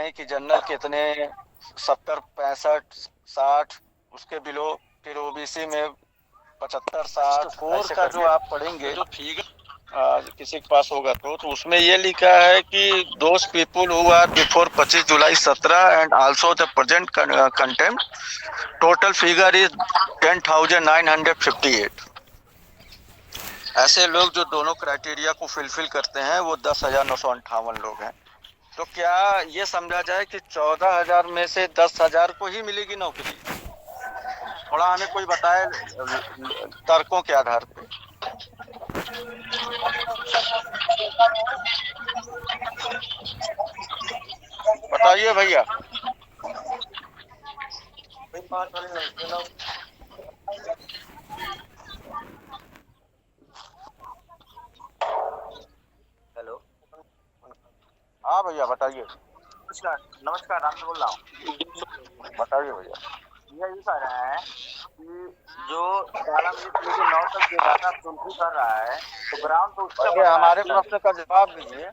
हैं कि जनरल कितने, 70, 65, 60, उसके बिलो, फिर ओबीसी में 75, 60 ऐसे का जो आप पढ़ेंगे, जो फिगर किसी के पास होगा तो उसमें ये लिखा है कि those people who are before 25 July 17 and also the present contempt, total figure is 10,958। ऐसे लोग जो दोनों क्राइटेरिया को फुलफिल करते हैं वो 10,958 लोग हैं। तो क्या ये समझा जाए कि 14,000 में से 10,000 को ही मिलेगी नौकरी? थोड़ा हमें कोई बताए तर्कों के आधार पे। बताइए भैया। हेलो, हाँ भैया बताइए। नमस्कार। नमस्कार, राम से बोल रहा हूँ। बताइए भैया। यह ये कह रहा है कि जो कॉलम 1 से लेकर 9 तक जो डाटा फुलफिल कर रहा है, तो ग्राउंड तो उसका ये हमारे प्रश्न का जवाब दीजिए।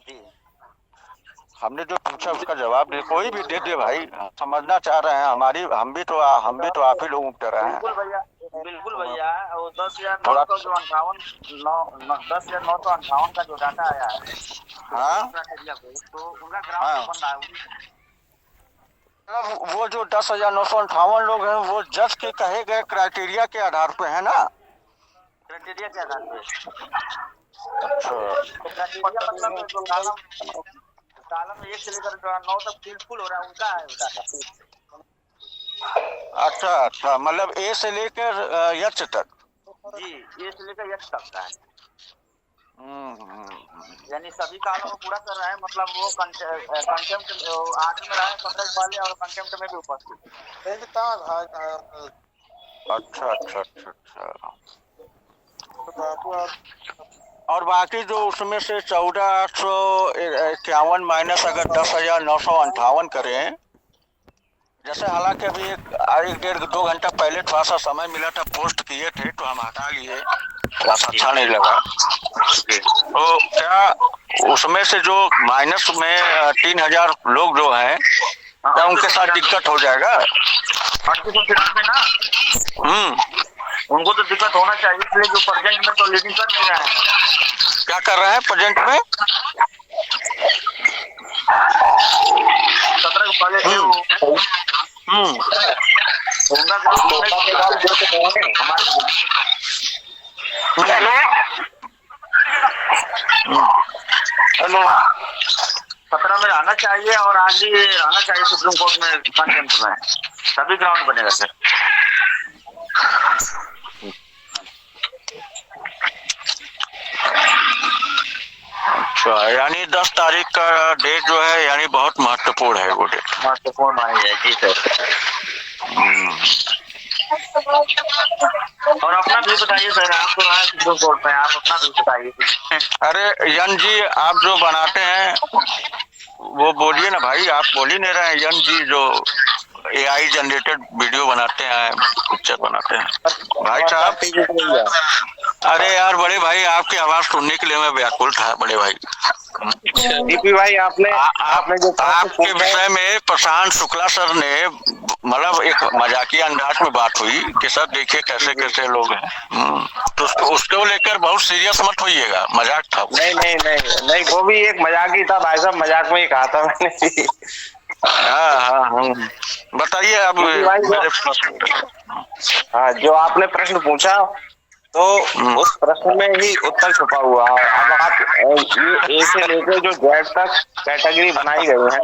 जी, हमने जो पूछा उसका जवाब दे, कोई भी दे दे भाई, समझना चाह रहे हैं। हम भी तो आप ही लोगों की तरह हैं। बिल्कुल भैया। वो 10,900 जो 10,958 का जो डाटा आया है, हाँ, तो उनका ग्राउंड बन रहा है। वो जो 10,958 लोग हैं वो जज के कहे गए क्राइटेरिया के आधार पे है ना? क्राइटेरिया के आधार पे। अच्छा, तो क्राइटेरिया मतलब जो कॉलम 1 से लेकर 9 तक फुल हो रहा है, उनका है वो डाटा। अच्छा, मतलब ए से लेकर एच तक। जी, ए से लेकर एच तक का है। यानी सभी कालों को पूरा कर रहा है, मतलब वो कंटेम्प्ट आर्डर में रहा है, सब्जेक्ट वाले और कंटेम्प्ट में भी उपस्थित। अच्छा। और बाकी जो उसमें से 14,851 माइनस अगर 10,958 करें, जैसे हालांकि अभी एक 1.5-2 घंटा पहले थोड़ा सा समय मिला था, पोस्ट किए थे तो हम हटा लिए, थोड़ा सा अच्छा नहीं लगा। तो क्या उसमें से जो माइनस में 3,000 लोग जो हैं, क्या उनके साथ दिक्कत हो जाएगा? उनको तो दिक्कत होना चाहिए, इसलिए जो प्रेजेंट में तो लीडिंग कर नहीं रहे हैं। क्या कर रहे हैं प्रेजेंट में? 17 पहले हेलो, 17 में आना चाहिए और आज ही आना चाहिए सुप्रीम कोर्ट में कंटेम्प्ट में, तभी ग्राउंड बनेगा सर। अच्छा, यानी 10 तारीख का डेट जो है यानी बहुत महत्वपूर्ण है, वो डेट महत्वपूर्ण मानी है। जी सर। और अपना भी बताइए सर, आप तो रहा सुप्रीम कोर्ट में, आप अपना भी बताइए। अरे यन जी, आप जो बनाते हैं वो बोलिए ना भाई, आप बोल ही नहीं रहे हैं। यन जी जो AI जनरेटेड वीडियो बनाते हैं, पिक्चर बनाते हैं भाई साहब। अरे यार बड़े भाई, आपकी आवाज सुनने के लिए मैं व्याकुल था बड़े भाई। डीपी भाई, आपने जो आपके विषय में प्रशांत शुक्ला सर ने, मतलब एक मजाकिया अंदाज में बात हुई कि सर देखिए कैसे कैसे लोग हैं, तो उसको लेकर बहुत सीरियस मत होइएगा, मजाक था। नहीं, वो भी एक मजाक ही था भाई साहब, मजाक में ही कहा था मैंने। हाँ, बताइए अब मेरे प्रश्न। हाँ, जो आपने प्रश्न पूछा तो उस प्रश्न में ही उत्तर छुपा हुआ है। अब आप ये ए से लेकर जो जेड तक कैटेगरी बनाई गई है,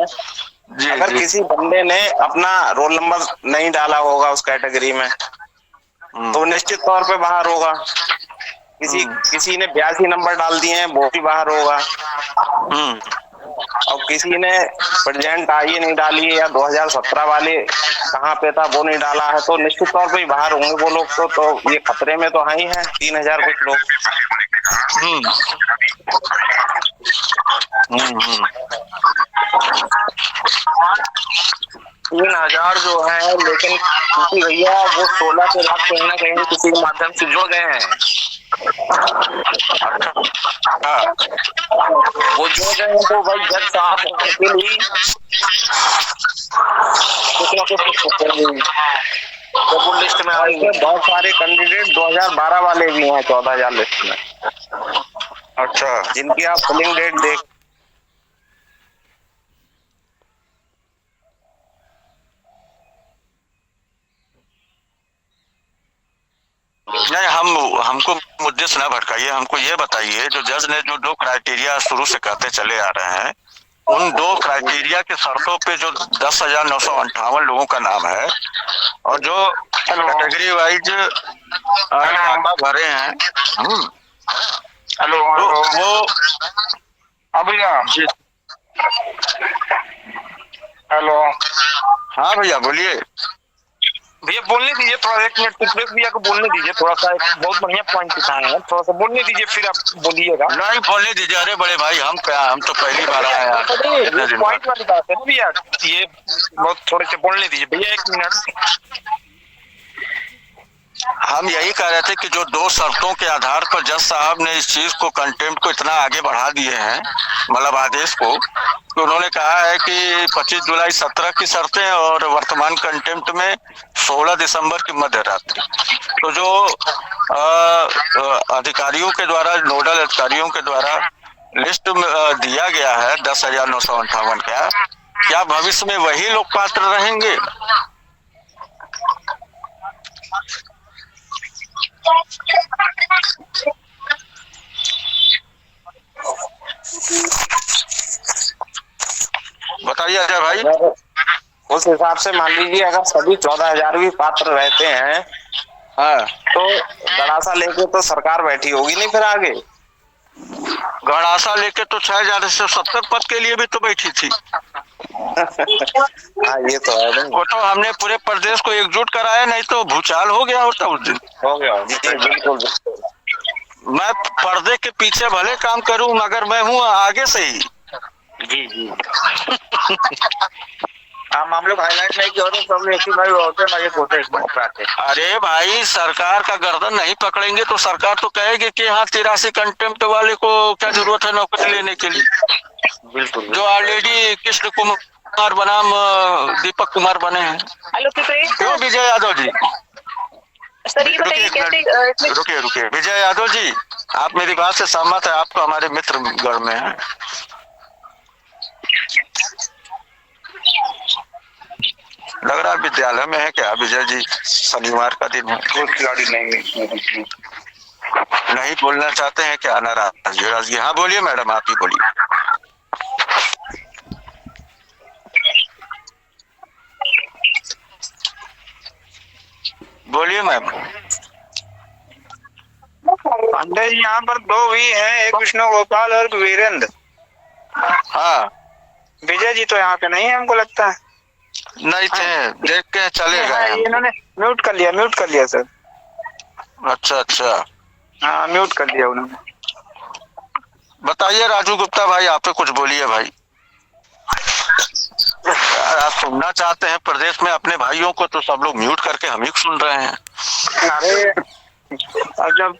अगर किसी बंदे ने अपना रोल नंबर नहीं डाला होगा उस कैटेगरी में तो निश्चित तौर पे बाहर होगा। किसी ने 82 नंबर डाल दिए हैं, वो भी बाहर होगा। और किसी ने प्रेजेंट आई नहीं डाली है या 2017 वाले कहाँ पे था वो नहीं डाला है, तो निश्चित तौर पे बाहर होंगे वो लोग। तो ये खतरे में तो है ही है 3,000 कुछ लोग। 3,000 जो है, लेकिन भैया वो 16 के बाद कहीं ना कहीं किसी के माध्यम से जुड़ गए हैं। हाँ, वो जो है तो भाई जज साहब अकेले ही कुछ ना कुछ सोचेंगे। तो वो लिस्ट में आएंगे बहुत सारे कैंडिडेट 2012 वाले भी हैं 14,000 लिस्ट में। अच्छा, जिनकी आप फिलिंग डेट देख नहीं, हमको मुद्दे से ना भटकाइए, हमको ये बताइए जो जज ने जो 2 क्राइटेरिया शुरू से कहते चले आ रहे हैं, उन 2 क्राइटेरिया के शर्तों पे जो 10,958 लोगों का नाम है और जो कैटेगरी वाइज नाम भरे हैं, हेलो वो भैया, हेलो, हाँ भैया बोलिए। भैया बोलने दीजिए थोड़ा, 1 मिनट सुप्रेश भैया को बोलने दीजिए थोड़ा सा, बहुत बढ़िया पॉइंट उठाए हैं, थोड़ा सा बोलने दीजिए फिर आप बोलिएगा। नहीं बोलने दीजिए, अरे बड़े भाई हम तो पहली बार आए यार। पॉइंट वाली बात है ना भैया, ये बहुत थोड़े से बोलने दीजिए भैया, 1 मिनट। हम यही कह रहे थे कि जो 2 शर्तों के आधार पर जज साहब ने इस चीज को कंटेम्प्ट को इतना आगे बढ़ा दिए हैं, मतलब आदेश को, तो उन्होंने कहा है कि 25 जुलाई 17 की शर्तें और वर्तमान कंटेम्प्ट में 16 दिसंबर की मध्य रात्रि। तो जो अधिकारियों के द्वारा, नोडल अधिकारियों के द्वारा लिस्ट दिया गया है 10,958 का, क्या भविष्य में वही लोग पात्र रहेंगे? बताइए अजय भाई। उस हिसाब से मान लीजिए अगर सभी 14,000 भी पात्र रहते हैं, हाँ, तो गड़ासा लेके तो सरकार बैठी होगी नहीं फिर आगे। गड़ासा लेके तो 6,070 पद के लिए भी तो बैठी थी। हाँ ये तो है नहीं। वो तो हमने पूरे प्रदेश को एकजुट कराया, नहीं तो भूचाल हो गया होता उस दिन। हो गया बिल्कुल। मैं पर्दे के पीछे भले काम करूं मगर मैं हूँ आगे से ही। जी हम लोग हाईलाइट नहीं किया होते, सब एक ही भाई होते ना, एक होते इसमें कराते। अरे भाई सरकार का गर्दन नहीं पकड़ेंगे तो सरकार तो कहेगी कि हाँ 83 कंटेम्प्ट वाले को क्या जरूरत है नौकरी लेने के लिए। बिल्कुल, जो ऑलरेडी कृष्ण कुमार बनाम दीपक कुमार बने हैं। हेलो क्यों विजय यादव जी? सर ये बताइए कैसे रुकिए विजय यादव जी, आप मेरी बात से सहमत है? आप तो हमारे मित्र गढ़ में हैं। लग रहा विद्यालय में है क्या विजय जी? शनिवार का दिन है। खिलाड़ी नहीं बोलना चाहते हैं क्या? नाराज जी? हाँ बोलिए मैडम, आप ही बोलिए। बोलिए मैम। अंदर यहाँ पर 2 भी हैं, एक विष्णु गोपाल और वीरेंद्र। हाँ विजय जी तो यहाँ पे नहीं है, हमको लगता है। नहीं थे, देख के चले गए। इन्होंने म्यूट कर लिया सर। अच्छा, हाँ म्यूट कर दिया उन्होंने। बताइए राजू गुप्ता भाई, आप कुछ बोलिए भाई। आप सुनना चाहते हैं प्रदेश में अपने भाइयों को, तो सब लोग म्यूट करके हम ही सुन रहे हैं। अरे अब जब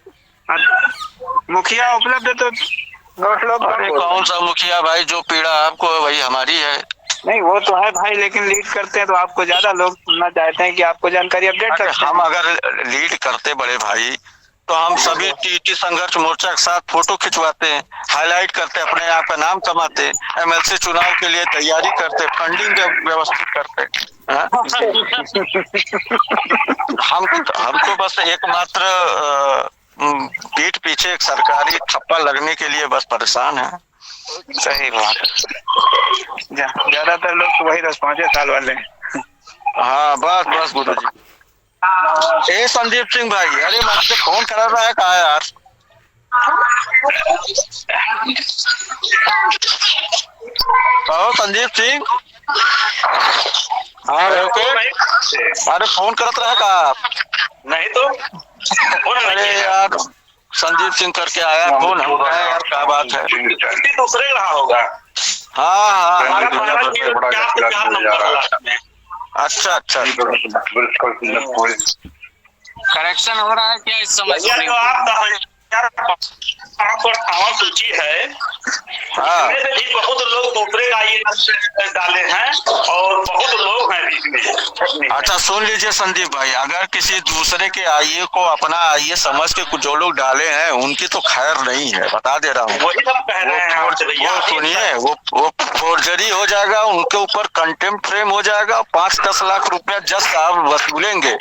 मुखिया उपलब्ध है तो लोग। अरे कौन सा मुखिया भाई? जो पीड़ा आपको है वही हमारी है। नहीं वो तो है भाई, लेकिन लीड करते हैं तो आपको ज्यादा लोग सुनना चाहते हैं कि आपको जानकारी अपडेट सकते हैं। हम अगर लीड करते बड़े भाई तो हम सभी टीटी संघर्ष मोर्चा के साथ फोटो खिंचवाते हैं, हाईलाइट करते, अपने आप का नाम कमाते, एमएलसी चुनाव के लिए तैयारी करते, फंडिंग व्यवस्थित करते। हमको बस एकमात्र पीठ पीछे एक सरकारी ठप्पा लगने के लिए बस परेशान है। सही बात है, ज्यादातर लोग तो वही 10-15 साल वाले हैं। हाँ बस गुरु जी। ए संदीप सिंह भाई, अरे मुझसे फोन करा रहा है कहा यार? कहो संदीप सिंह। हाँ अरे फोन करत रहा का आप? नहीं तो अरे यार संदीप सिंह करके आया, फोन हो रहा है यार, क्या बात है? दूसरे रहा होगा। हाँ अच्छा करेक्शन हो रहा है क्या इस समय? 558 सूची है, हाँ। इसमें भी बहुत लोग दूसरे का ये डाले हैं और बहुत लोग हैं बीच में। अच्छा सुन लीजिए संदीप भाई, अगर किसी दूसरे के आईए को अपना आईए समझ के कुछ जो लोग डाले हैं उनकी तो खैर नहीं है, बता दे रहा हूँ। वही सब कह रहे हैं आपसे भैया। वो सुनिए, वो फोर्जरी हो जाएगा, उनके ऊपर कंटेम्प्ट फ्रेम हो जाएगा, 5-10 लाख रुपया जज साहब वसूलेंगे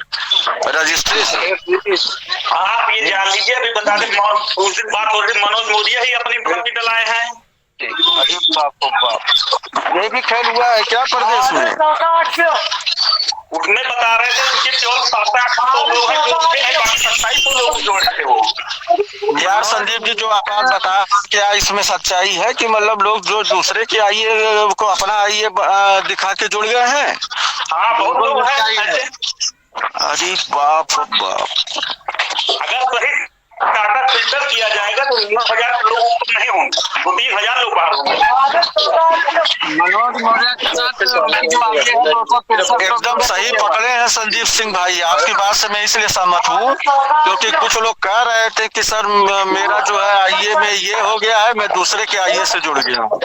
रजिस्ट्री से। आप ये जान लीजिए, अभी बता दें उस दिन बात हो रही, मनोज मोदी ही अपनी कैपिटल आए हैं। अरे बाप रे बाप, ये भी खेल हुआ है क्या प्रदेश में? उसमें बता रहे थे उनके केवल 7-8 लोग हैं जो उसके हैं, बाकी 27 लोग जोड़े थे वो। यार संदीप जी, जो आप बता, क्या इसमें सच्चाई है कि मतलब लोग जो दूसरे के आईए को अपना आईए दिखा के जुड़ गए हैं? हाँ, बहुत लोग हैं ऐसे। अरे बाप रे बाप, अगर सही डाटा फिल्टर किया जाएगा तो 9,000 लोग नहीं होंगे, 2-3,000 लोग बाहर होंगे। मनोज मौर्य के साथ एकदम सही पकड़े हैं संदीप सिंह भाई। आपकी बात से मैं इसलिए सहमत हूँ क्योंकि कुछ लोग कह रहे थे कि सर मेरा जो है आईए में ये हो गया है, मैं दूसरे के आईए से जुड़ गया हूँ।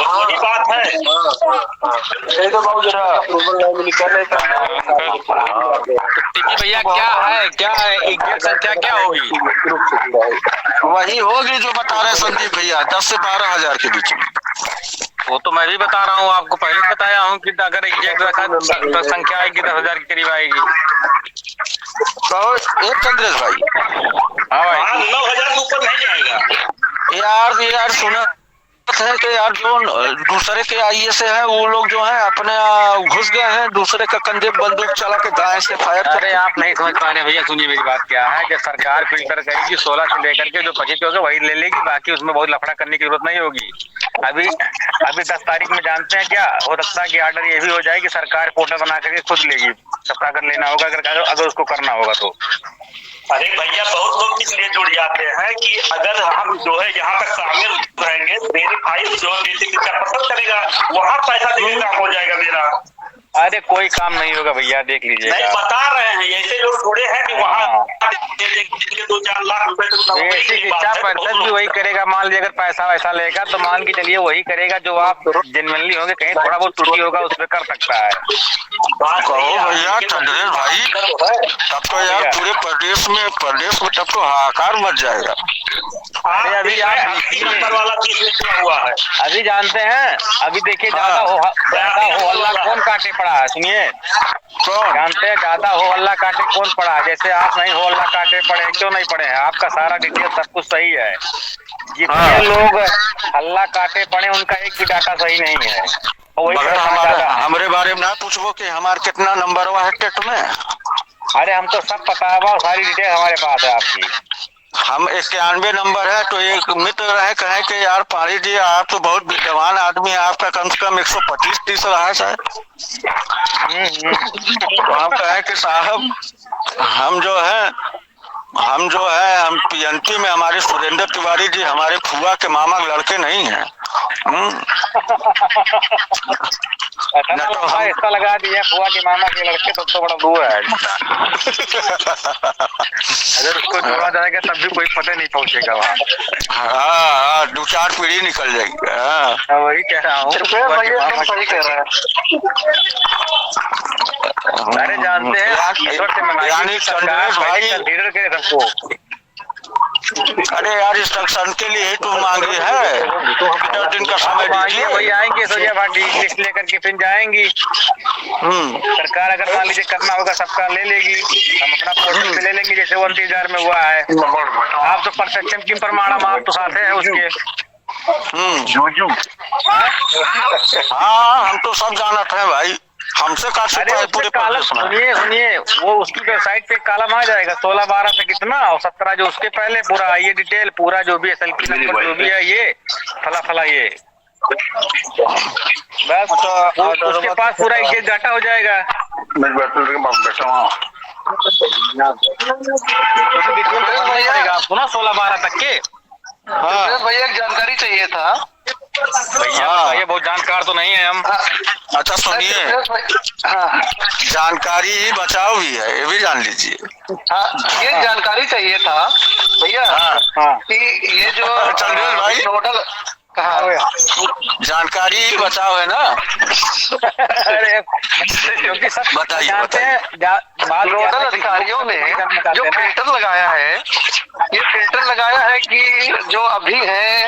वही बात है। भैया क्या है, क्या है एग्जैक्ट संख्या क्या होगी? वही होगी जो बता रहे हैं संदीप भैया, 10 से 12 हजार के बीच में। वो तो मैं भी बता रहा हूँ, आपको पहले बताया हूँ कि अगर एग्जैक्ट रखा तो संख्या आएगी 10,000 के करीब आएगी। तो एक चंद्रेश भाई, हाँ भाई, 9,000 ऊपर नहीं जाएगा। यार सुना है कि यार जो दूसरे के आईए से है वो लोग जो है अपने घुस गए हैं, दूसरे का कंधे बंदूक चला के दाएं से फायर। अरे आप नहीं समझ पा रहे भैया, सुनिए मेरी बात क्या है। जब सरकार फिल्टर करेगी 16 से लेकर के जो 25 होगा वही ले लेगी, बाकी उसमें बहुत लफड़ा करने की जरूरत नहीं होगी। अभी 10 तारीख में जानते हैं क्या हो सकता है कि ऑर्डर ये भी हो जाए कि सरकार पोर्टल बना करके खुद लेगी, सबका अगर लेना होगा, अगर उसको करना होगा तो। अरे भैया, बहुत लोग इसलिए जुड़ जाते हैं कि अगर हम जो है यहाँ तक शामिल रहेंगे, मेरी फाइल जो है बेसिक पसंद करेगा, वहाँ पैसा देने का हो जाएगा मेरा। अरे कोई काम नहीं होगा भैया, देख लीजिएगा। नहीं, बता रहे हैं ऐसे लोग जुड़े हैं कि वहाँ 2-4 लाख रुपए इच्छा परिषद भी वही करेगा। मान लीजिए अगर पैसा वैसा लेगा तो मान के चलिए वही करेगा जो आप जेन्युइनली होंगे, कहीं थोड़ा बहुत त्रुटि होगा उस पर कर सकता है। कहो भैया चंद्रेश भाई, तब तो यार पूरे प्रदेश में तब तो हाहाकार मच जाएगा। अरे अभी वाला केस हुआ है, अभी जानते हैं, अभी देखिए ज्यादा हो हल्ला कौन काटे पड़ा है, सुनिए जानते हैं ज्यादा हो हल्ला काटे कौन पड़ा है? जैसे आप नहीं हो हल्ला काटे पड़े, क्यों नहीं पड़े हैं? आपका सारा डिटेल सब कुछ सही है। जितने लोग हल्ला काटे पड़े उनका एक भी डाटा सही नहीं है। मगर हमारे बारे में ना पूछो कि हमारे कितना नंबर हुआ है टेट में। अरे हम तो सब पता है, सारी डिटेल हमारे पास है आपकी। हम 91 नंबर है। तो एक मित्र रहे कहे कि यार पारी जी आप तो बहुत विद्वान आदमी है, आपका कम से कम 125-30 रहा है शायद। तो हम कहे कि साहब हम जो है हम पीएनपी में हमारे सुरेंद्र तिवारी जी हमारे फुआ के मामा लड़के नहीं है। ऐसा लगा दिया फुआ के मामा के लड़के, तब तो बड़ा दूर है। अगर उसको जोड़ा जाएगा तब भी कोई पता नहीं पहुंचेगा वहाँ। हाँ, 2-4 पीढ़ी निकल जाएगी। हाँ वही कह रहा हूँ, सही कह रहा है। अरे जानते हैं यानी चंद्रेश भाई लीडर के सबको। अरे यार इंस्ट्रक्शन के लिए तो मांगी है, 10 दिन का समय दीजिए। वही आएंगे सोनिया पार्टी लिस्ट लेकर के फिर जाएंगी। सरकार अगर मान लीजिए करना होगा सबका ले लेगी, हम अपना पोर्टल पे ले लेंगे जैसे 29,000 में हुआ है। आप तो परसेप्शन की प्रमाणम आप तो साथ है उसके। हाँ हम तो सब जानते हैं भाई, हमसे का पूरे सुनिए वो उसकी वेबसाइट पे कॉलम आ जाएगा 16-12 से कितना और 17 जो उसके पहले पूरा ये डिटेल पूरा जो भी SLP नंबर जो भी है ये फला ये बस उसके पास पूरा एक डाटा हो जाएगा। आपको ना 16-12 तक के। भैया एक जानकारी चाहिए था। भैया हाँ। ये बहुत जानकार तो नहीं है हम। अच्छा सुनिए, हाँ जानकारी ही बचाव भी है, ये भी जान लीजिए। हाँ, ये जानकारी चाहिए था भैया हाँ कि ये जो चंदेल भाई, नोडल जानकारी ही बचाव है ना। अरे क्योंकि सब बताइए, जानते हैं बात नोडल अधिकारियों ने जो फिल्टर लगाया है, ये फिल्टर लगाया है कि जो अभी है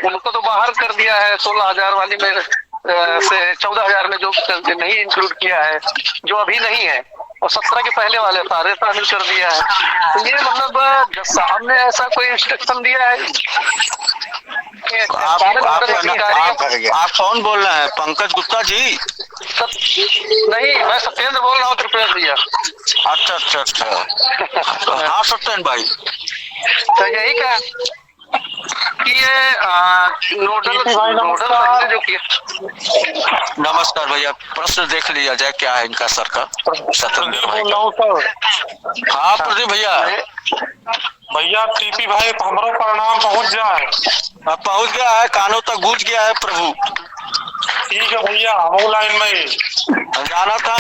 उनको तो बाहर कर दिया है 16,000 वाली में से 14,000 में जो नहीं इंक्लूड किया है, जो अभी नहीं है, और 17 के पहले वाले सारे शामिल कर दिया है। तो ये मतलब जब साहब ने ऐसा कोई इंस्ट्रक्शन दिया है। आप कौन बोल रहे हैं? पंकज गुप्ता जी? नहीं, मैं सत्येंद्र बोल रहा हूँ, त्रिपुरा भैया। अच्छा अच्छा अच्छा। हाँ सत्येंद्र भाई, तो यही कहा कि ये नोडल जो किया। नमस्कार भैया, प्रश्न देख लिया जाए क्या है इनका सर का, सत्येंद्र भाई का। हाँ प्रदीप भैया। भैया टीपी भाई हमारा परिणाम पहुंच जाए। अब पहुंच गया है, कानों तक गूंज गया है प्रभु। ठीक है भैया, हम लाइन में जाना था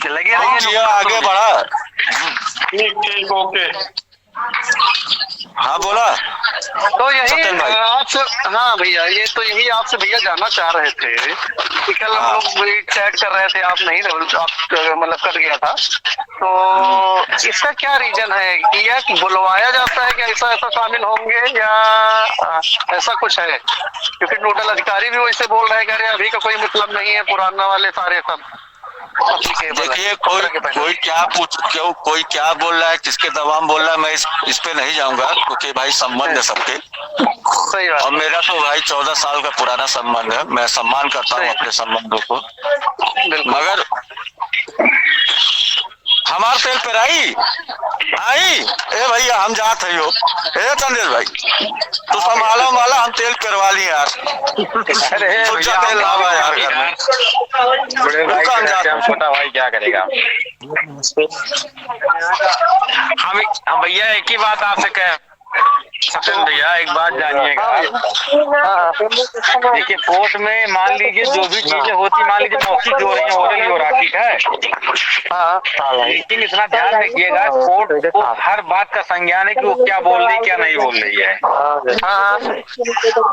लगे रहिए, आगे बढ़ा। ठीक ठीक ओके। हाँ बोला। तो यही सत्येंद्र भाई। आपसे, हाँ भैया, ये तो यही आपसे भैया जानना चाह रहे थे कि कल हम लोग चैट कर रहे थे, आप नहीं, आप मतलब कट गया था, तो इसका क्या रीजन है कि या बुलवाया जाता है कि ऐसा ऐसा शामिल होंगे या ऐसा कुछ है? क्योंकि नोडल अधिकारी भी वैसे बोल रहे हैं कि अरे अभी का कोई मतलब नहीं है, पुराना वाले सारे सब। देखिए कोई क्या बोल रहा है, किसके दबाव बोल रहा है, मैं इस पे नहीं जाऊंगा, क्योंकि भाई संबंध है सबके। सही बात। और मेरा तो भाई 14 साल का पुराना संबंध है, मैं सम्मान करता हूँ अपने संबंधों को। मगर हमार तेल पे आई ए भैया, हम जात है यो ए चंदेल भाई, तो संभालो वाला, हम तेल करवा ली यार। अरे सोचा तेल लावा यार घर में। बड़े भाई हम छोटा भाई क्या करेगा। हम भैया एक ही बात आपसे कह सचिन भैया, एक बात जानिएगा। देखिए कोर्ट में मान लीजिए जो भी चीजें होती, मान लीजिए मौखिक हो रही है, ओरल हो रहा, ठीक है, लेकिन इतना ध्यान रखिएगा कोर्ट को हर बात का संज्ञान है कि वो क्या बोल रही क्या नहीं बोल रही है।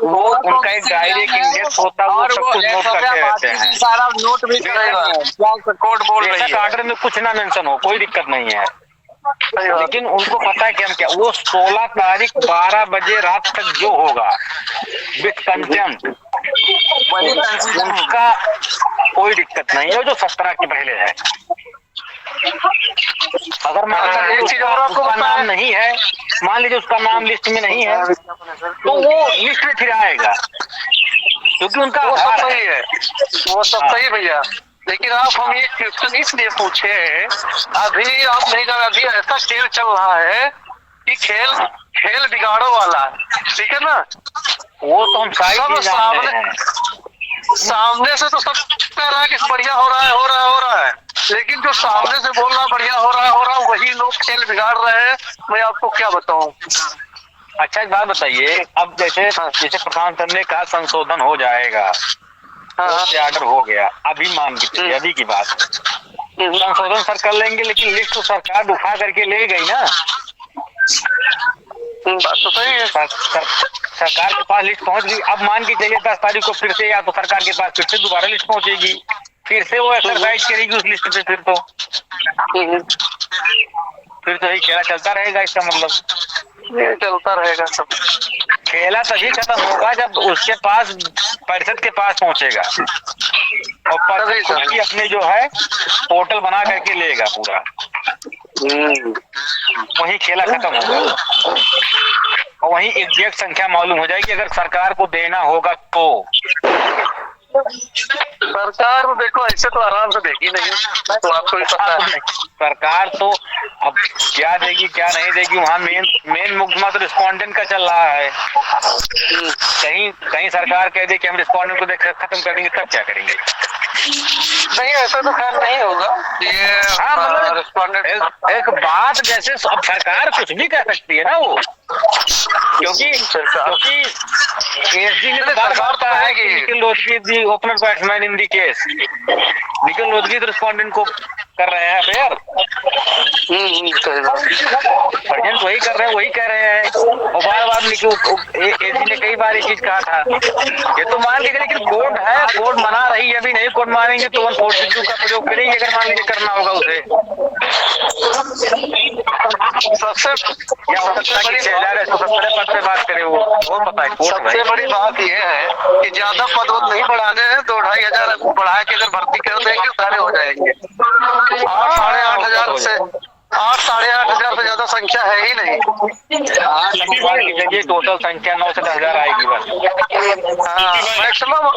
वो उनका एक डायरी एक इंडेक्स होता है, वो सब कुछ नोट करते रहते हैं। सारा नोट भी कोर्ट बोल रही है, आर्डर में कुछ ना मेंशन हो, कोई दिक्कत नहीं है, लेकिन उनको पता है कि हम क्या, वो 16 तारीख 12 बजे रात तक जो होगा विथ कंटेम्प्ट, उनका कोई दिक्कत नहीं है, जो 17 के पहले है। अगर मान लीजिए उसका नाम नहीं है, मान लीजिए उसका नाम लिस्ट में नहीं है, तो वो लिस्ट में फिर आएगा, क्योंकि उनका वो सब सही है, वो सब सही भैया। लेकिन आप हम ये क्वेश्चन इसलिए पूछे, अभी आप नहीं कर, अभी ऐसा खेल चल रहा है कि खेल बिगाड़ो वाला, ठीक है ना? वो तो हम सामने से तो सब कह रहा है कि बढ़िया हो रहा है, लेकिन जो सामने से बोल रहा बढ़िया हो रहा है, वही लोग खेल बिगाड़ रहे हैं। मैं आपको क्या बताऊं। अच्छा एक बात बताइए, अब जैसे प्रधानमंत्री ने कहा संशोधन हो जाएगा, ऑर्डर हो गया, अभी मान के चलिए, अभी की बात, संशोधन सर कर लेंगे, लेकिन लिस्ट तो सरकार उठा करके ले गई ना। बात तो सही है, सरकार के पास लिस्ट पहुंच गई। अब मान के चलिए 10 तारीख को फिर से या तो सरकार के पास फिर से दोबारा लिस्ट पहुंचेगी, फिर से वो एक्सरसाइज करेगी उस लिस्ट पे, फिर तो यही खेला चलता रहेगा। इसका मतलब ये चलता रहेगा सब। खेला तभी खत्म होगा जब उसके पास परिषद के पास पहुंचेगा, और परिषद अपने जो है पोर्टल बना करके लेगा पूरा, वही खेला खत्म होगा, और वही एग्जैक्ट संख्या मालूम हो जाएगी अगर सरकार को देना होगा तो। सरकार देखो ऐसे तो आराम से देगी नहीं, तो आपको भी पता है। सरकार तो अब क्या देगी क्या नहीं देगी, वहाँ मेन मुकदमा तो रिस्पोंडेंट का चल रहा है। कहीं सरकार कह दे कि हम रिस्पोंडेंट को देख खत्म कर देंगे, तब क्या करेंगे? नहीं ऐसा तो खैर नहीं होगा ये। हाँ मतलब एक बात, जैसे अब सरकार कुछ भी कह सकती है ना, वो क्योंकि एसडी ने बार बार कहा है कि Nikhil Rojgi the opener batsman in the case, Nikhil Rojgi तो रिस्पोंडेंट को कर रहे हैं अफेयर, सर्जेंट वही कर रहे हैं, वही कह रहे हैं। और बार बार एसडी ने कई बार ये चीज कहा था। ये तो मान लीजिए, लेकिन कोर्ट है, कोर्ट मना रही है, अभी नहीं कोर्ट मानेंगे तो 142 का प्रयोग करेंगे अगर मान लीजिए करना होगा उसे। सबसे बड़ी 6,117 पद पे बात करे वो पता है कोर्ट। सबसे बड़ी बात यह है कि ज्यादा पद नहीं बढ़ाने हैं तो 2,500 बढ़ा के अगर भर्ती कर देंगे सारे हो जाएंगे। 8,500 से 8,500 से ज्यादा संख्या है ही नहीं। ये टोटल संख्या 9 से 10,000 आएगी बस। हाँ मैक्सिमम।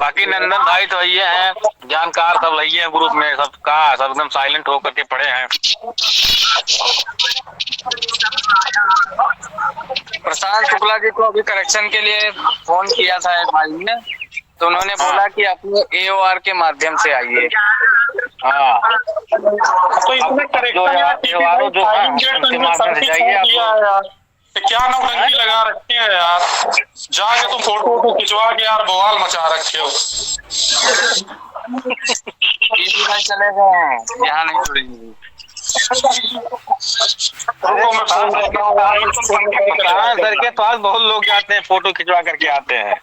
बाकी नंदन भाई तो ये हैं, जानकार सब रही है ग्रुप में, सब कहा सब एकदम साइलेंट होकर के पड़े हैं। प्रशांत शुक्ला जी को अभी करेक्शन के लिए फोन किया था एक भाई ने, तो उन्होंने बोला कि अपने AOR के माध्यम से आइए। हाँ तो इसमें करेक्शन जो है उनके माध्यम से जाइए आप। क्या नौटंकी लगा रखे हैं यार, जाके तुम फोटो खिंचवा के यार बवाल मचा रखे हो। चले गए यहाँ नहीं छोड़ेंगे। सर के पास बहुत लोग जाते हैं, फोटो खिंचवा करके आते हैं।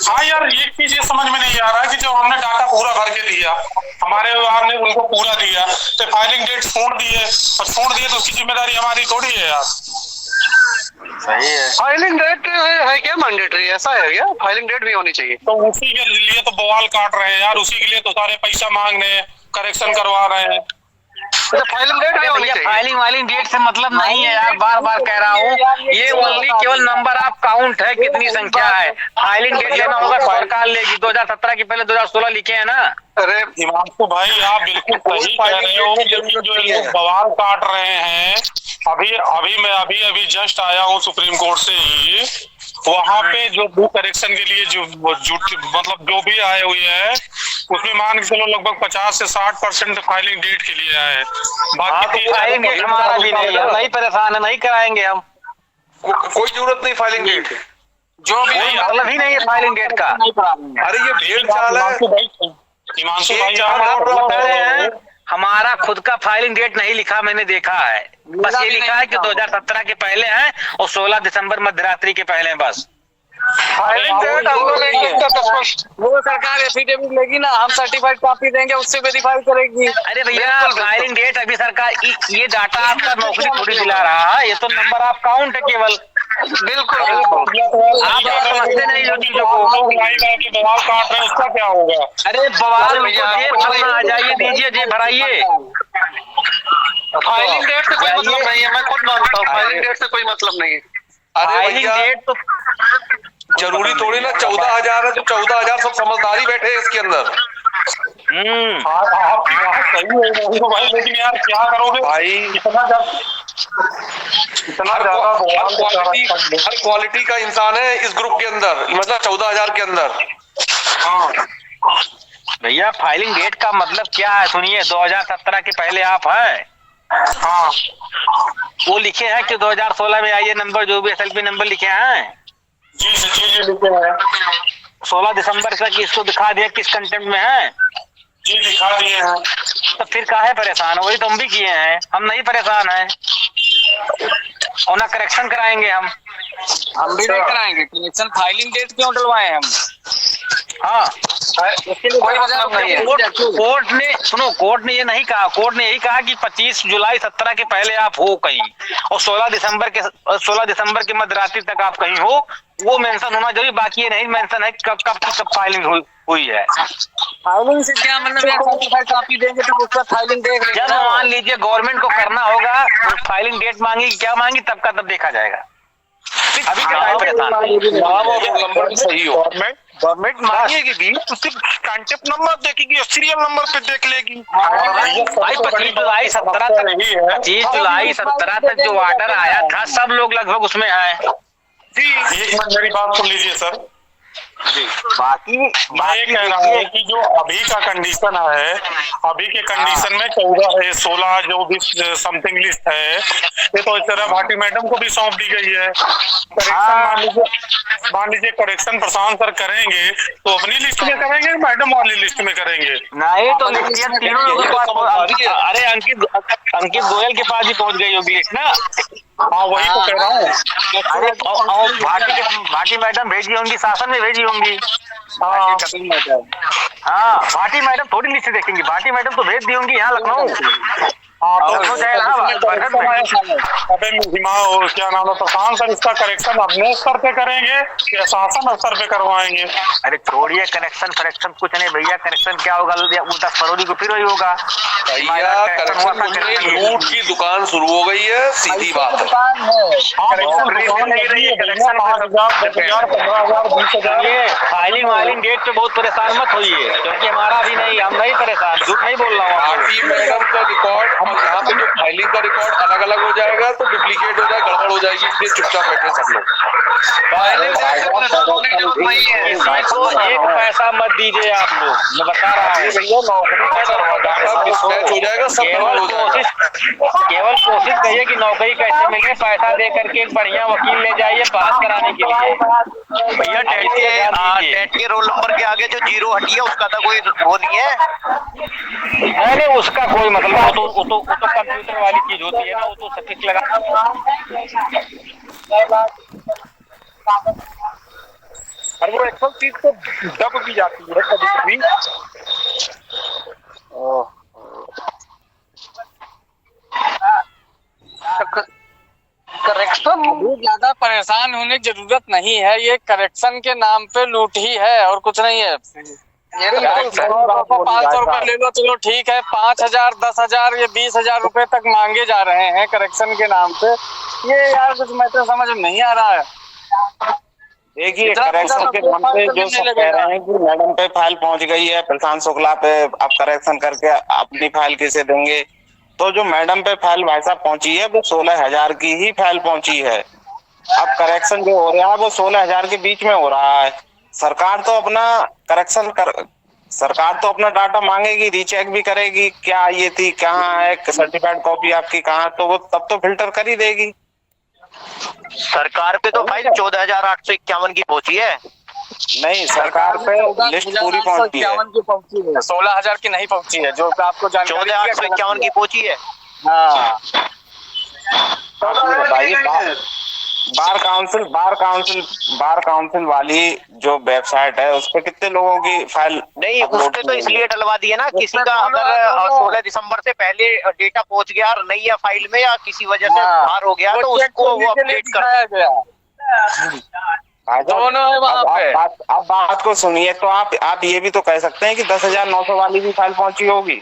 हाँ यार, एक चीज ये समझ में नहीं आ रहा कि जब हमने डाटा पूरा भर के दिया, हमारे विभाग ने उनको पूरा दिया, तो फाइलिंग डेट छोड़ दिए, और छोड़ दिए तो उसकी जिम्मेदारी हमारी थोड़ी है यार। सही है। फाइलिंग डेट है क्या मैंडेटरी? ऐसा है क्या? फाइलिंग डेट भी होनी चाहिए। तो उसी के लिए तो बवाल काट रहे हैं यार, उसी के लिए तो सारे पैसा मांग रहे हैं, करेक्शन करवा रहे हैं। फाइलिंग डेट भी होनी चाहिए। फाइलिंग डेट से मतलब नहीं है यार, बार बार कह रहा हूँ, ये ओनली केवल नंबर ऑफ काउंट है, कितनी संख्या है। फाइलिंग डेट लेना होगा सरकार लेगी। 2017 के पहले 2016 लिखे हैं ना। अरे हिमांशु भाई आप बिल्कुल सही कह रहे हो, लेकिन जो लोग बवाल काट रहे हैं, अभी जस्ट आया हूँ सुप्रीम कोर्ट से ही, वहाँ पे जो भी करेक्शन के लिए जो मतलब जो भी आए हुए हैं, उसमें मान के चलो लगभग 50 से 60% फाइलिंग डेट के लिए आए हैं। बाकी फाइलिंग डेट हमारा भी नहीं परेशान है, नहीं कराएंगे हम। कोई जरूरत नहीं फाइलिंग डेट, जो भी मतलब ही नहीं है फाइलिंग डेट का। अरे ये भेड़ चाल है। हिमांशु भाई हमारा खुद का फाइलिंग डेट नहीं लिखा, मैंने देखा है। बस ये लिखा है कि 2017 के पहले हैं और 16 दिसंबर मध्यरात्रि के पहले हैं बस। फाइलिंग डेट हमको नहीं है। वो सरकार एफिडेविट लेगी ना, हम सर्टिफाइड कॉपी देंगे, उससे वेरीफाई करेगी। अरे भैया फाइलिंग डेट अभी सरकार ये डाटा आपका नौकरी थोड़ी दिला रहा है, ये तो नंबर ऑफ काउंट है केवल। बिल्कुल आप समझते नहीं जो चीजों को। बवाल काट रहे हैं, उसका क्या होगा? अरे बवाल जेब भरना आ जाइए, दीजिए जेब भराइए। फाइलिंग डेट से कोई मतलब नहीं है, मैं खुद मानता हूँ। फाइलिंग डेट से कोई मतलब नहीं है। फाइलिंग डेट तो जरूरी थोड़ी ना 14,000 है तो 14,000 सब समझदारी बैठे हैं इसके अंदर। आप सही है भाई, लेकिन यार क्या करोगे भाई, इतना ज्यादा हर क्वालिटी का इंसान है इस ग्रुप के अंदर, मतलब 14,000 के अंदर। हाँ भैया फाइलिंग डेट का मतलब क्या है सुनिए, 2017 के पहले आप हैं। हाँ वो लिखे हैं कि 2016 में आइए नंबर, जो भी SLP नंबर लिखे हैं जी लिखे हैं। 16 दिसंबर तक इसको दिखा दिया किस कंटेंट में है जी, दिखा दिए हैं। तो फिर काहे परेशान हो? वही तो हम भी किए हैं, हम नहीं परेशान हैं और ना करेक्शन कराएंगे हम भी नहीं कराएंगे करेक्शन। फाइलिंग डेट क्यों डलवाए हम? हाँ कोई मतलब नहीं है। कोर्ट ने ये नहीं कहा, कोर्ट ने यही कहा कि 25 जुलाई 17 के पहले आप हो कहीं, और 16 दिसंबर के मध्यरात्रि तक आप कहीं हो, वो मेंशन होना जरूरी। बाकी ये नहीं मेंशन है कब फाइलिंग हुई है। फाइलिंग से क्या मतलब? सर्टिफाइड कॉपी देंगे तो उसका फाइलिंग डेट, जब मान लीजिए गवर्नमेंट को करना होगा, फाइलिंग डेट मांगी, क्या मांगी, तब का तब देखा जाएगा। अभी क्या नंबर सही हो। गवर्नमेंट मांगेगी भी तो सिर्फ कॉन्टेक्ट नंबर देखेगी और सीरियल नंबर पे देख लेगी। भाई 25 जुलाई 17 तक जो ऑर्डर आया था, सब लोग लगभग उसमें आए। एक मिनट मेरी बात सुन लीजिए सर। बाकी मैं ये कह रहा हूँ कि जो अभी का कंडीशन है, अभी के कंडीशन में 16 जो भी समथिंग लिस्ट है, ये तो इस तरह भाटी मैडम को भी सौंप दी गई है। करेक्शन मान लीजिए करेक्शन प्रशांत सर करेंगे तो अपनी लिस्ट में करेंगे, मैडम वाली लिस्ट में करेंगे। नहीं तो तीनों लोगों के पास, अरे अंकित गोयल के पास ही पहुंच गई होगी लिस्ट ना। हाँ वही तो कह रहा हूँ। अरे भाटी मैडम भेजी होंगी, शासन में भेजी होंगी। हाँ भाटी मैडम थोड़ी लिस्ट देखेंगी, भाटी मैडम तो भेज दी होंगी यहाँ लखनऊ। अबे क्या नाम है प्रशांत सर, इसका करेक्शन अपने स्तर पे करेंगे या शासन स्तर पे करवाएंगे? अरे छोड़िए करेक्शन कुछ नहीं भैया, करेक्शन क्या होगा, वो 10 फरवरी को फिर वही होगा भैया। करेक्शन लूट की दुकान शुरू हो गई है, सीधी बात है। फाइलिंग वाइलिंग डेट पे बहुत परेशान मत होइए, क्योंकि हमारा भी नहीं, हम नहीं परेशान, झूठ नहीं बोल रहा हूँ। भाटी मैडम का रिकॉर्ड और यहाँ पे जो फाइलिंग का रिकॉर्ड अलग अलग हो जाएगा तो डुप्लीकेट हो जाएगा, गड़बड़ हो जाएगी, इसलिए चुपचाप बैठे सब लोग। एक पैसा मत दीजिए आप लोग, मैं बता रहा हूँ। डाटा मिसमैच हो जाएगा, सब गड़बड़ हो जाएगा। केवल कोशिश करिए कि नौकरी कैसे मिले, पैसा दे करके एक बढ़िया वकील ले जाइए बात कराने के लिए। भैया टेट के रोल नंबर के आगे जो 0 हटी है उसका तो कोई वो नहीं है। नहीं उसका कोई मतलब, वो तो कंप्यूटर वाली चीज होती है ना, वो तो सटीक लगा। और वो एक्सल चीज तो दब भी जाती है कभी कभी। करेक्शन ज्यादा परेशान होने की जरूरत नहीं है, ये करेक्शन के नाम पे लूट ही है और कुछ नहीं है। 500 रुपए ले लो, चलो ठीक है, 5,000 10,000 ये 20,000 रुपए तक मांगे जा रहे हैं करेक्शन के नाम पे। ये यार कुछ मैटर समझ में नहीं आ रहा है। देखिए करेक्शन के नाम पे जो सब कह रहे हैं कि मैडम पे फाइल पहुंच गई है, प्रशांत शुक्ला पे, आप करेक्शन करके अपनी फाइल किसे देंगे? तो जो मैडम पे फाइल भाई साहब पहुंची है वो 16,000 की ही फाइल पहुंची है। अब करेक्शन जो हो रहा है वो 16,000 के बीच में हो रहा है। सरकार तो अपना डाटा मांगेगी, रीचेक भी करेगी, क्या ये थी, कहाँ है सर्टिफाइड कॉपी आपकी, कहाँ, तो वो तब तो फिल्टर कर ही देगी। सरकार पे तो फाइल 14,851 की पहुंची है। नहीं, सरकार पे लिस्ट पूरी पहुंची है, 16,000 की नहीं पहुंची है, जो आपको जानकारी 14,851 की पहुंची है। हाँ बताइए, बार काउंसिल वाली जो वेबसाइट है उस पे कितने लोगों की फाइल नहीं, उसपे तो इसलिए डलवा दिए ना, किसी का अगर 16 दिसंबर से पहले डेटा पहुंच गया और नहीं है फाइल में या किसी वजह से बाहर हो गया तो उसको वो अपडेट कर गया दोनों है वहाँ पे। आप बात को सुनिए, तो आप ये भी तो कह सकते हैं कि 10,900 वाली भी फाइल पहुंची होगी।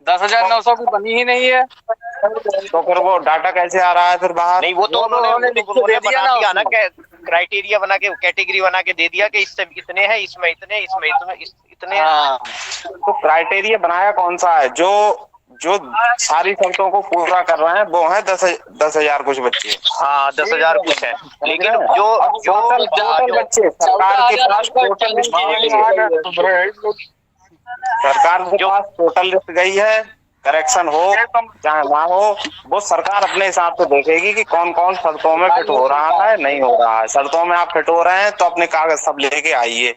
10,900 की बनी ही नहीं है, तो फिर वो डाटा कैसे आ रहा है फिर बाहर? नहीं, वो तो उन्होंने बना दिया ना, क्राइटेरिया बना के, कैटेगरी बना के दे दिया कि इससे इतने हैं, इसमें इतने, इसमें इतने। तो क्राइटेरिया बनाया कौन सा है? जो सारी शर्तों को पूरा कर रहे हैं वो है 10,000 कुछ बच्चे। हाँ 10,000 कुछ है, लेकिन जो टोटल बच्चे सरकार के पास टोटल लिस्ट टोटल लिस्ट गई है। करेक्शन हो चाहे ना हो, वो सरकार अपने हिसाब से देखेगी कि कौन कौन शर्तों में फिट हो रहा है, नहीं हो रहा है। शर्तों में आप फिट हो रहे हैं तो अपने कागज सब लेके आइए,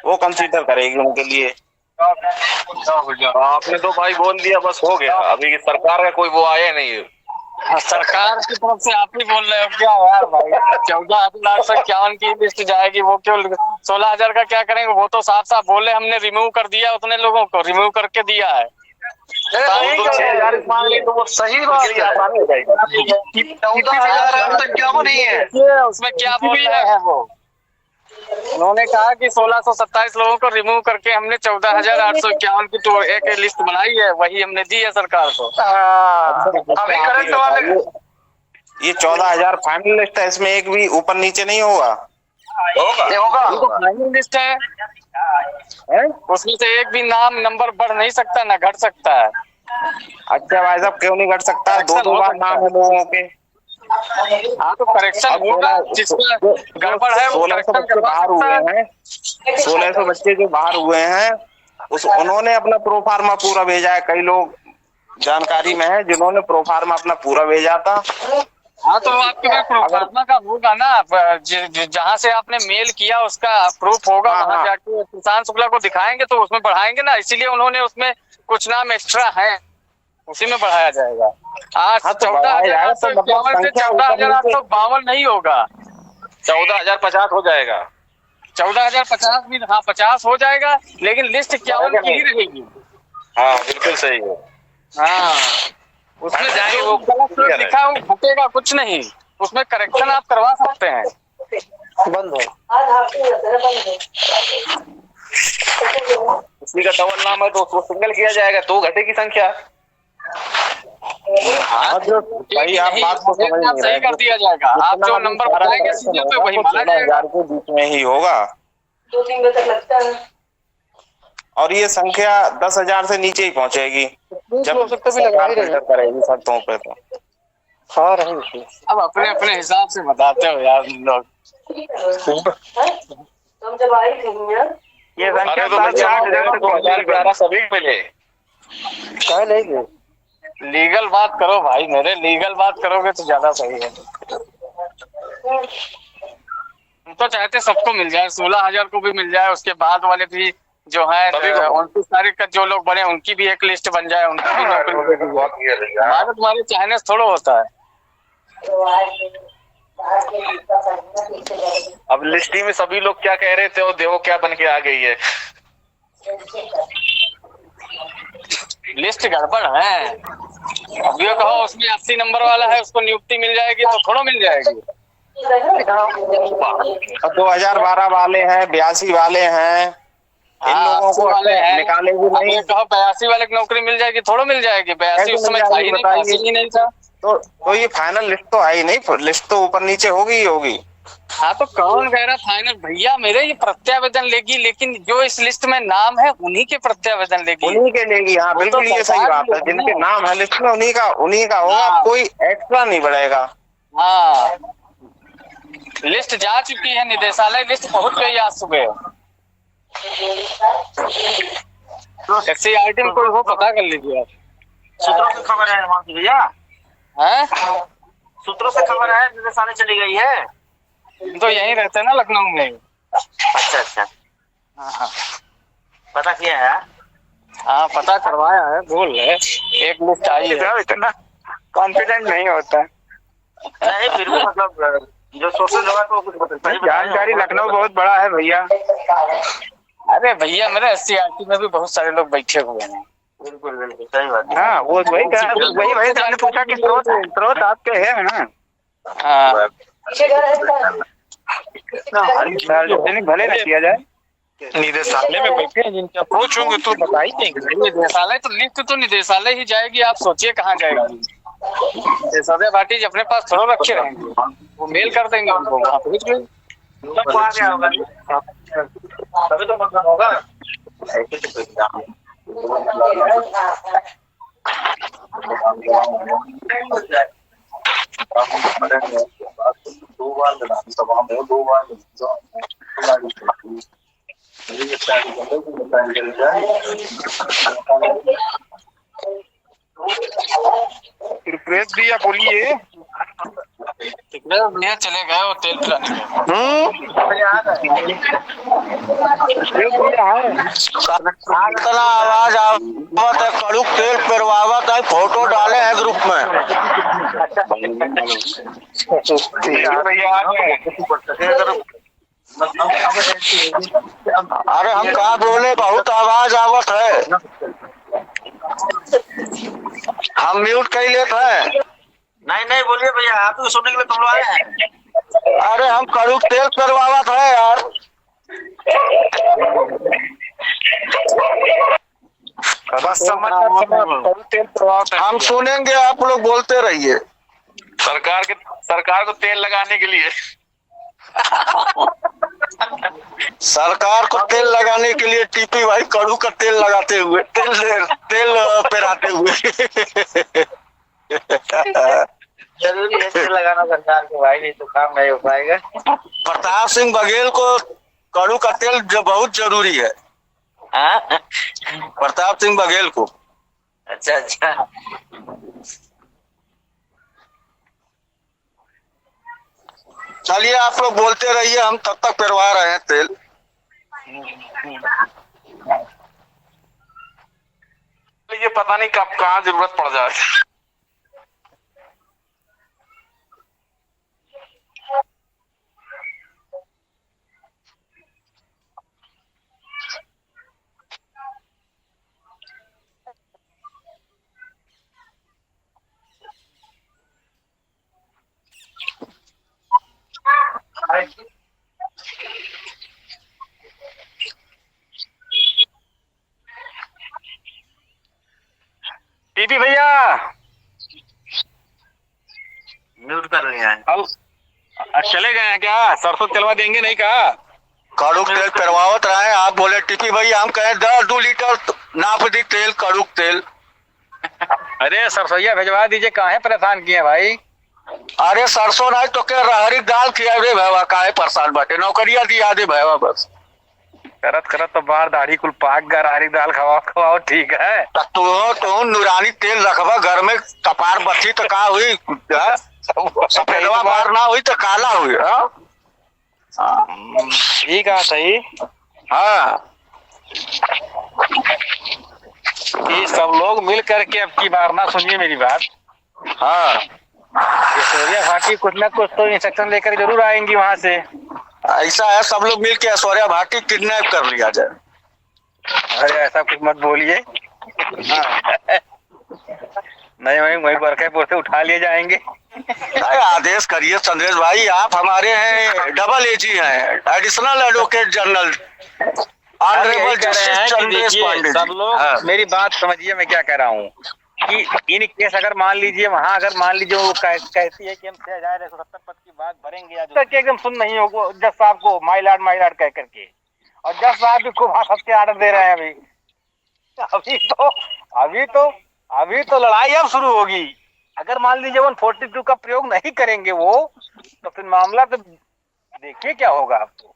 वो कंसीडर करेगी उनके लिए। आपने तो भाई बोल दिया, बस हो गया। अभी सरकार का कोई वो आया नहीं है। सरकार की तरफ से आप ही बोल रहे हो क्या यार भाई? 14,51 की लिस्ट जाएगी, वो क्यों 16,000 का क्या करेंगे? वो तो साफ साफ बोले हमने रिमूव कर दिया, उतने लोगों को रिमूव करके दिया है। 6,000 तो वो सही बात है, 14,051 नहीं है उसमें क्या बोल रहे हैं वो? उन्होंने कहा कि 1,627 लोगों को रिमूव करके हमने 14,851 की तो एक लिस्ट बनाई है, वही हमने दी है सरकार को। अभी करंट वाले ये 14,000 फाइनल लिस्ट है, इसमें एक भी ऊपर नीचे नहीं होगा। फाइनल लिस्ट है, उसमें से एक भी नाम नंबर बढ़ नहीं सकता, ना घट सकता है। अच्छा भाई साहब, क्यों नहीं घट सकता? 2 बार नाम है लोगों के। हाँ तो करेक्शन होगा, जिसमें गड़बड़ है वो 1600 करेक्शन बच्चे करवा बाहर सकता हुए है। हैं, 1600 बच्चे जो बाहर हुए हैं उन्होंने अपना प्रोफार्मा पूरा भेजा है। कई लोग जानकारी में है जिन्होंने प्रोफार्मा अपना पूरा भेजा था। हाँ तो आपके पास प्रोफार्मा का होगा ना, जहाँ से आपने मेल किया उसका प्रूफ होगा। हाँ, वहाँ हाँ। जाके किसान शुक्ला को दिखाएंगे तो उसमें बढ़ाएंगे ना, इसीलिए उन्होंने उसमें कुछ नाम एक्स्ट्रा है, उसी में बढ़ाया जाएगा। आज हाँ, तो 14,851 से 14,852 नहीं होगा, 14,050 हो जाएगा। 14,050 भी, हाँ 50 हो जाएगा, लेकिन लिस्ट 51 की ही रहेगी। हाँ बिल्कुल सही है। हाँ उसमें जाएंगे वो गलत लिखा है वो हटेगा कुछ नहीं, उसमें करेक्शन आप करवा सकते हैं। बंद हो किसी का डबल नाम है तो उसको सिंगल किया जाएगा तो घटेगी संख्या। भाई आप बात को समझ नहीं सही कर दिया जाएगा। आप जो नंबर बताएंगे सीरियल पे वही माना जाएगा। 16,000 के बीच में ही होगा 2-3 बजे तक लगता है। और ये संख्या 10,000 से नीचे ही पहुंचेगी जब सरकार फिल्टर करेगी शर्तों पे। तो अब अपने अपने हिसाब से बताते हो यार लोग। हम जब आई थी यार, ये संख्या अरे तो 8,000 से 2,011 सभी मिले। क्या लेंगे? लीगल बात करो भाई, मेरे लीगल बात करोगे तो ज्यादा सही है। हम तो चाहते सबको मिल जाए, 16,000 को भी मिल जाए, उसके बाद वाले भी जो है 29 तारीख का जो लोग बने उनकी भी एक लिस्ट बन जाए, उनकी भी नौकरी दे दी जाए। हमारे तुम्हारे चाहने से थोड़ा होता है। अब लिस्टी में सभी लोग क्या कह रहे थे और देखो क्या बन के आ गई है। लिस्ट गड़बड़ है। अब ये कहो उसमें 80 नंबर वाला है उसको नियुक्ति मिल जाएगी तो थोड़ा मिल जाएगी। 2012 वाले हैं, 82 वाले हैं, इन लोगों को वाले हैं निकालेंगे नहीं। ये कहो 82 वाले की नौकरी मिल जाएगी, थोड़ा मिल जाएगी। 82 उस समय था ही नहीं, 82 ही नहीं था। तो ये फाइनल लिस्ट तो है ही नहीं, लिस्ट तो ऊपर नीचे होगी ही होगी। हाँ तो कौन कह रहा फाइनल? भैया मेरे ये प्रत्यावेदन लेगी, लेकिन जो इस लिस्ट में नाम है उन्हीं के प्रत्यावेदन लेगी, उन्हीं के लेगी। हाँ बिल्कुल ये सही बात है, जिनके नाम है लिस्ट में उन्हीं का होगा, कोई एक्स्ट्रा नहीं बढ़ेगा। हाँ लिस्ट जा चुकी है, निदेशालय लिस्ट पहुंच गई आज सुबह। SCRT में कोई हो पता कर लीजिए आप। सूत्रों से खबर है वहाँ की भैया, हैं? सूत्रों से खबर है निदेशालय चली गई है। तो यहीं रहते हैं ना लखनऊ में। अच्छा हाँ पता किया है? हाँ पता करवाया है, बोल रहे एक लिस्ट आई है। इतना कॉन्फिडेंट नहीं होता। नहीं फिर भी मतलब जो सोशल होगा तो कुछ बताइए। जानकारी लखनऊ बहुत बड़ा है भैया। अरे भैया मेरे SCRT में भी बहुत सारे लोग बैठे हुए हैं। बिल्कुल सही बात है। हाँ वो वही मैंने पूछा कि स्रोत आपके है ना। हाँ भले ना किया जाए। निदेशालय में बैठे हैं, जिनके अप्रोच होंगे तो बताई देंगे। निदेशालय तो लिस्ट तो निदेशालय ही जाएगी, आप सोचिए कहाँ जाएगी। निदेशालय पार्टी अपने पास थोड़ा रखे रहेंगे, वो मेल कर देंगे उनको, वहाँ पहुँच गए। सबको आ गया होगा तभी तो मतलब होगा। रिप्रेस दिया बोलिए। भैया चले गए वो तेल पिलाने में। आवाज आवत है, कड़ू तेल पेरवावत है, फोटो डाले हैं ग्रुप में। अरे हम कहा बोले, बहुत आवाज आवत है, हम म्यूट कर लेते हैं। नहीं बोलिए भैया, आप तो सुनने के लिए तुम लोग आए हैं। अरे हम कड़ू तेल पेरवावत है यार। बस हम सुनेंगे, आप लोग बोलते रहिए। सरकार को तेल लगाने के लिए। सरकार को तेल लगाने के लिए टीपी भाई कड़ू का तेल लगाते हुए, तेल पेराते हुए। जरूरी है तेल लगाना सरकार को भाई, नहीं तो काम नहीं हो पाएगा। प्रताप सिंह बघेल को कड़ू का तेल जो बहुत जरूरी है। हाँ? प्रताप सिंह बघेल को। अच्छा अच्छा। चलिए आप लोग बोलते रहिए, हम तब तक पिरवा रहे हैं तेल। ये पता नहीं कब कहाँ जरूरत पड़ जाए। टीपी भैया म्यूट कर रहे हैं। अब चले गए हैं क्या? सरसों चलवा देंगे नहीं कहा? कड़ूक तेल पिरवावत रहे, आप बोले टीपी भाई हम कहे 10-2 लीटर नाप दी तेल, कड़ूक तेल। अरे सरसोईया भिजवा दीजिए, काहे परेशान किए भाई? अरे सरसों नहीं तो क्या रहरी दाल खिया दे भैया, काहे परेशान बाटे, नौकरिया दिया दे भैया बस। करत करत तो बाहर दाढ़ी कुल पाक गया, रहरी दाल खवाओ खवाओ ठीक है। तो नूरानी तेल रखबा घर में, कपार बची तो का हुई, सफेदवा बाहर ना हुई तो काला हुई। ठीक है सही। हाँ ये सब लोग मिल करके अब की बार ना, सुनिए मेरी बात। हाँ ऐश्वर्या भाटी कुछ ना कुछ तो इंस्ट्रक्शन लेकर जरूर आएंगी वहां से। ऐसा है, सब लोग मिल के ऐश्वर्या भाटी किडनैप कर लिया जाए। अरे ऐसा कुछ मत बोलिए। नहीं वही बरखेपुर से उठा लिए जाएंगे। आदेश करिए चंद्रेश भाई, आप हमारे हैं डबल एजी हैं, additional advocate general honourable justice Chandresh Pandey. सब लोग मेरी बात समझिए, मैं क्या कह रहा हूँ कि इन केस अगर मान लीजिए वहाँ, अगर मान लीजिए वो कहती है कि हम 6170 पद की बात भरेंगे, या तक एकदम सुन नहीं होगा जज साहब को माई लाड कह करके, और जज साहब भी खूब हंस के आर्डर दे रहे हैं। अभी तो लड़ाई अब शुरू होगी। अगर मान लीजिए 142 का प्रयोग नहीं करेंगे वो, तो फिर मामला तो देखिए क्या होगा आपको।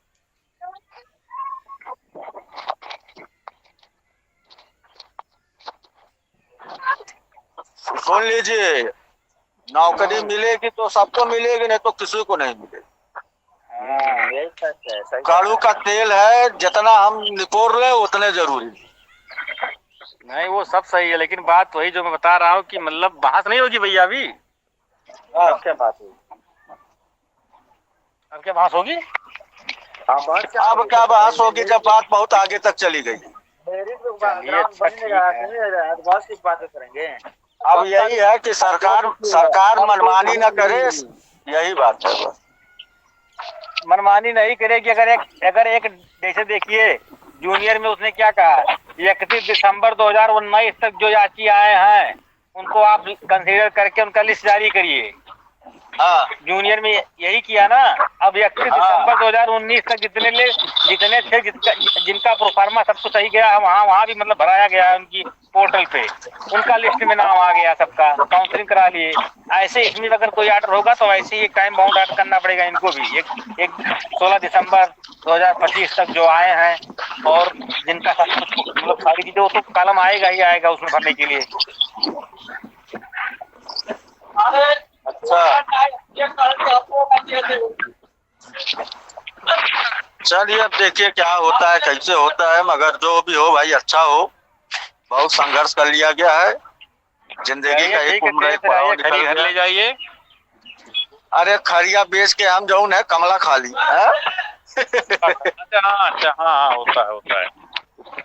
सुन लीजिए, नौकरी मिलेगी तो सबको मिलेगी, नहीं तो किसी को नहीं मिलेगी। यही सच है। काड़ू का तेल है, जितना हम निपोर ले उतने जरूरी। नहीं वो सब सही है, लेकिन बात वही जो मैं बता रहा हूँ कि मतलब बहस नहीं होगी भैया अभी। अब क्या बात होगी? अब क्या बहस होगी? अब क्या बहस होगी जब बात बहुत आगे तक चली गई। बातें करेंगे। अब यही है कि सरकार मनमानी न करे, यही बात है बस। मनमानी नहीं करेगी। अगर एक जैसे देखिए जूनियर में उसने क्या कहा, 31 दिसंबर 2019 तक जो याची आए हैं उनको आप कंसीडर करके उनका लिस्ट जारी करिए। हाँ जूनियर में यही किया ना। अब 31 दिसंबर 2019 तक जितने थे जिनका प्रोफार्मा सब कुछ सही गया, वहाँ भी मतलब भराया गया है उनकी पोर्टल पे, उनका लिस्ट में नाम आ गया सबका, काउंसलिंग करा लिए। ऐसे इसमें अगर कोई आर्डर होगा तो ऐसे ही एक टाइम बाउंड आर्डर करना पड़ेगा इनको भी। एक 16 दिसंबर 2025 तक जो आए हैं और जिनका सब कुछ मतलब सारी चीजें, वो तो कॉलम आएगा ही आएगा उसमें भरने के लिए। अच्छा चलिए अब देखिए क्या होता है, कैसे होता है, मगर जो भी हो भाई अच्छा हो। बहुत संघर्ष कर लिया गया है, जिंदगी का एक उम्र घर ले जाइए। अरे खरिया बेच के हम जाऊं है कमला खा ली। अच्छा हाँ होता है।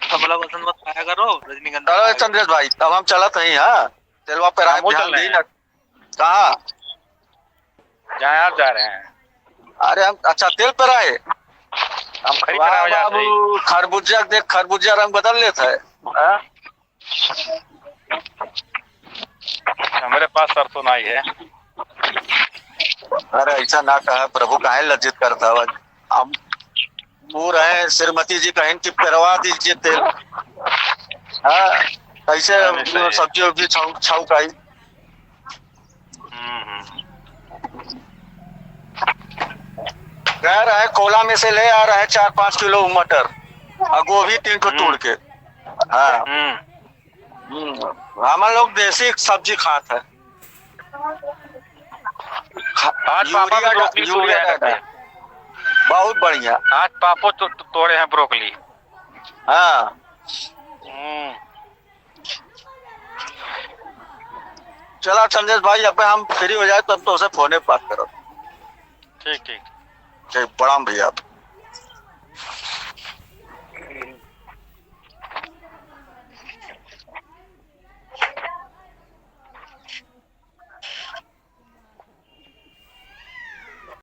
कमला वसन मत खाया करो, रजनीगंधा। चलो चंद्रेश भाई तब हम चलत नहीं। हाँ तेलवा पे राय ध्यान दी ना। कहाँ जहाँ आप जा रहे हैं? अरे हम अच्छा तेल पर आए। हम खरीद बाबू खरबूजा देख, खरबूजा रंग बदल लेता है। हमारे पास सरसों नहीं है। अरे ऐसा ना कहा प्रभु, काहे लज्जित करता हुआ। हम पूर है, श्रीमती जी कहें कि पिरवा दीजिए तेल। हाँ कैसे सब्जी उब्जी छौकाई। कह रहे हैं कोला में से ले आ रहे हैं 4-5 किलो मटर और गोभी 3 को तोड़ के। हाँ हम लोग देसी सब्जी खाते हैं। आज पापा को ब्रोकली यूरिया डालते हैं। बहुत बढ़िया। आज पापो तोड़े हैं ब्रोकली। हाँ चला संदेश भाई, अब हम फ्री हो जाए तब तो उसे फोन पे बात करो। ठीक ठीक। प्रणाम भैया।